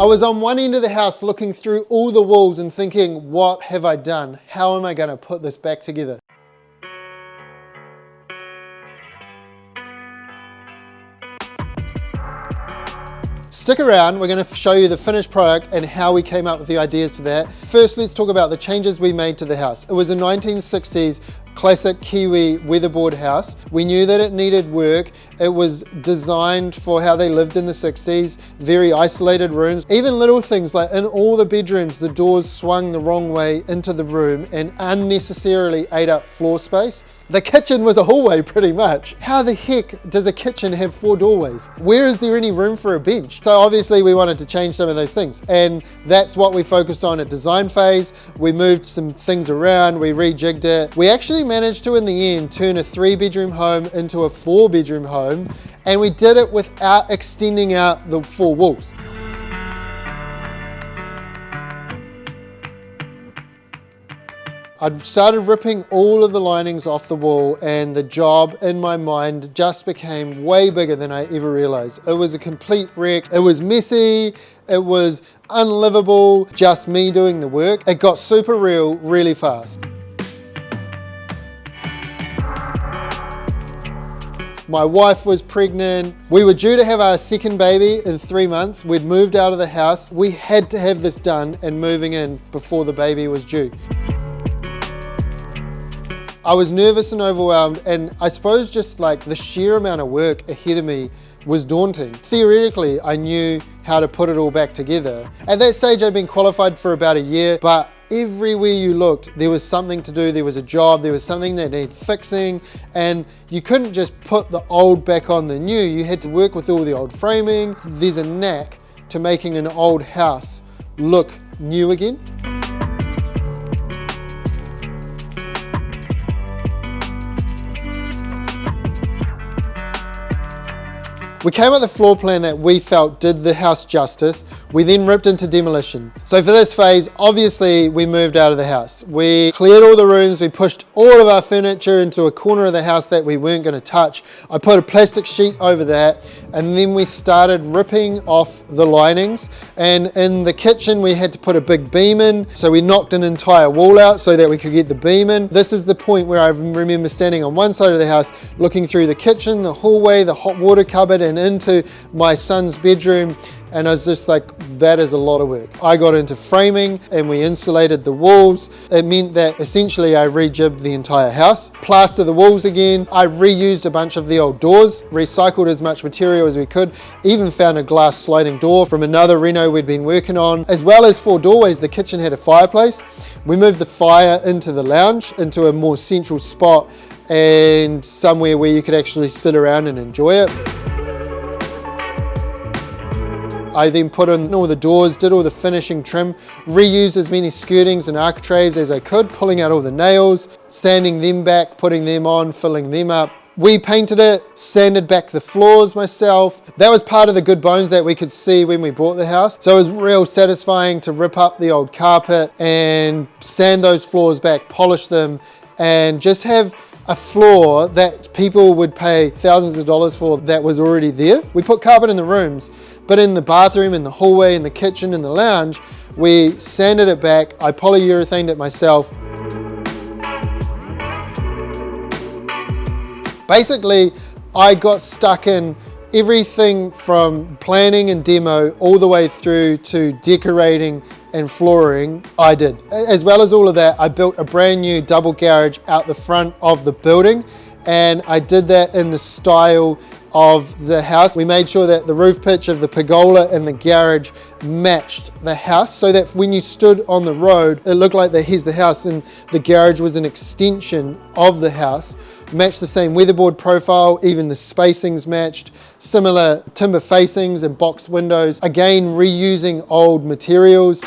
I was on one end of the house looking through all the walls and thinking, what have I done? How am I going to put this back together? Stick around, we're going to show you the finished product and how we came up with the ideas to that. First, let's talk about the changes we made to the house. It was a 1960s classic Kiwi weatherboard house. We knew that it needed work. It was designed for how they lived in the 60s, very isolated rooms. Even little things like in all the bedrooms, the doors swung the wrong way into the room and unnecessarily ate up floor space. The kitchen was a hallway pretty much. How the heck does a kitchen have 4 doorways? Where is there any room for a bench? So obviously we wanted to change some of those things, and that's what we focused on at design phase. We moved some things around, we rejigged it. We actually managed to, in the end, turn a 3-bedroom home into a 4-bedroom home, and we did it without extending out the 4 walls. I'd started ripping all of the linings off the wall, and the job in my mind just became way bigger than I ever realized. It was a complete wreck. It was messy. It was unlivable, just me doing the work. It got super real really fast. My wife was pregnant. We were due to have our second baby in 3 months. We'd moved out of the house. We had to have this done and moving in before the baby was due. I was nervous and overwhelmed, and I suppose just like the sheer amount of work ahead of me was daunting. Theoretically, I knew how to put it all back together. At that stage, I'd been qualified for about a year, but everywhere you looked, there was something to do, there was a job, there was something that needed fixing, and you couldn't just put the old back on the new. You had to work with all the old framing. There's a knack to making an old house look new again. We came up with a floor plan that we felt did the house justice. We then ripped into demolition. So for this phase, obviously we moved out of the house. We cleared all the rooms, we pushed all of our furniture into a corner of the house that we weren't going to touch. I put a plastic sheet over that, and then we started ripping off the linings. And in the kitchen, we had to put a big beam in. So we knocked an entire wall out so that we could get the beam in. This is the point where I remember standing on one side of the house, looking through the kitchen, the hallway, the hot water cupboard, and into my son's bedroom, and I was just like, that is a lot of work. I got into framing and we insulated the walls. It meant that essentially I rejibbed the entire house, plastered the walls again. I reused a bunch of the old doors, recycled as much material as we could, even found a glass sliding door from another reno we'd been working on. As well as 4 doorways, the kitchen had a fireplace. We moved the fire into the lounge, into a more central spot and somewhere where you could actually sit around and enjoy it. I then put in all the doors, did all the finishing trim, reused as many skirtings and architraves as I could, pulling out all the nails, sanding them back, putting them on, filling them up. We painted it, sanded back the floors myself. That was part of the good bones that we could see when we bought the house. So it was real satisfying to rip up the old carpet and sand those floors back, polish them, and just have a floor that people would pay thousands of dollars for that was already there. We put carpet in the rooms, but in the bathroom, in the hallway, in the kitchen, in the lounge, we sanded it back. I polyurethaned it myself. Basically, I got stuck in everything from planning and demo all the way through to decorating and flooring. I did. As well as all of that, I built a brand new double garage out the front of the building, and I did that in the style of the house. We made sure that the roof pitch of the pergola and the garage matched the house, so that when you stood on the road, it looked like here's the house and the garage was an extension of the house. Matched the same weatherboard profile, even the spacings matched, similar timber facings and box windows, again reusing old materials.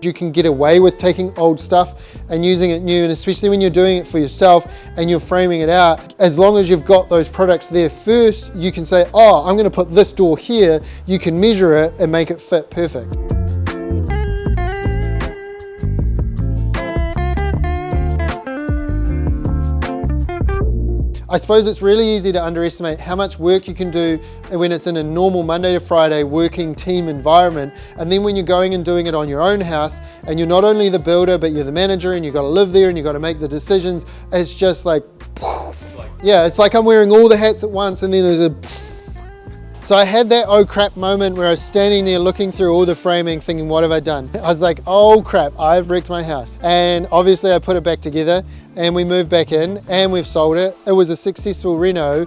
You can get away with taking old stuff and using it new, and especially when you're doing it for yourself and you're framing it out, as long as you've got those products there first, you can say, oh, I'm going to put this door here. You can measure it and make it fit perfect. I suppose it's really easy to underestimate how much work you can do when it's in a normal Monday to Friday working team environment. And then when you're going and doing it on your own house, and you're not only the builder, but you're the manager, and you've got to live there and you've got to make the decisions, it's just like, yeah, it's like I'm wearing all the hats at once, and then there's a. So I had that oh crap moment where I was standing there looking through all the framing thinking, what have I done? I was like, oh crap, I've wrecked my house. And obviously I put it back together and we moved back in and we've sold it. It was a successful reno.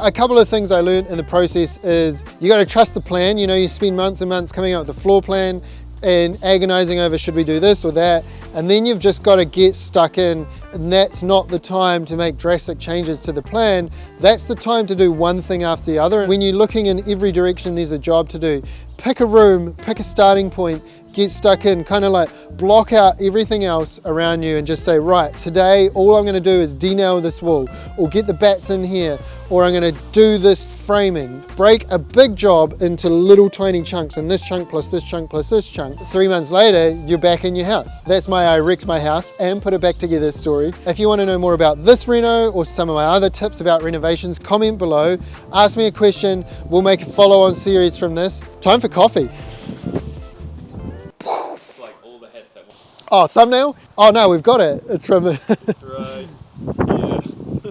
A couple of things I learned in the process is you got to trust the plan. You know, you spend months and months coming up with a floor plan and agonizing over should we do this or that, and then you've just got to get stuck in, and that's not the time to make drastic changes to the plan. That's the time to do one thing after the other. When you're looking in every direction, there's a job to do. Pick a room, pick a starting point, get stuck in, kind of like block out everything else around you and just say, right, today all I'm going to do is de-nail this wall, or get the bats in here, or I'm going to do this framing. Break a big job into little tiny chunks, and this chunk plus this chunk plus this chunk. 3 months later, you're back in your house. That's my I wrecked my house and put it back together story. If you want to know more about this reno or some of my other tips about renovations, comment below, ask me a question, we'll make a follow-on series from this. Time for coffee. Like all the hats at once. Oh, thumbnail? Oh no, we've got it. It's from the... Right. Yeah.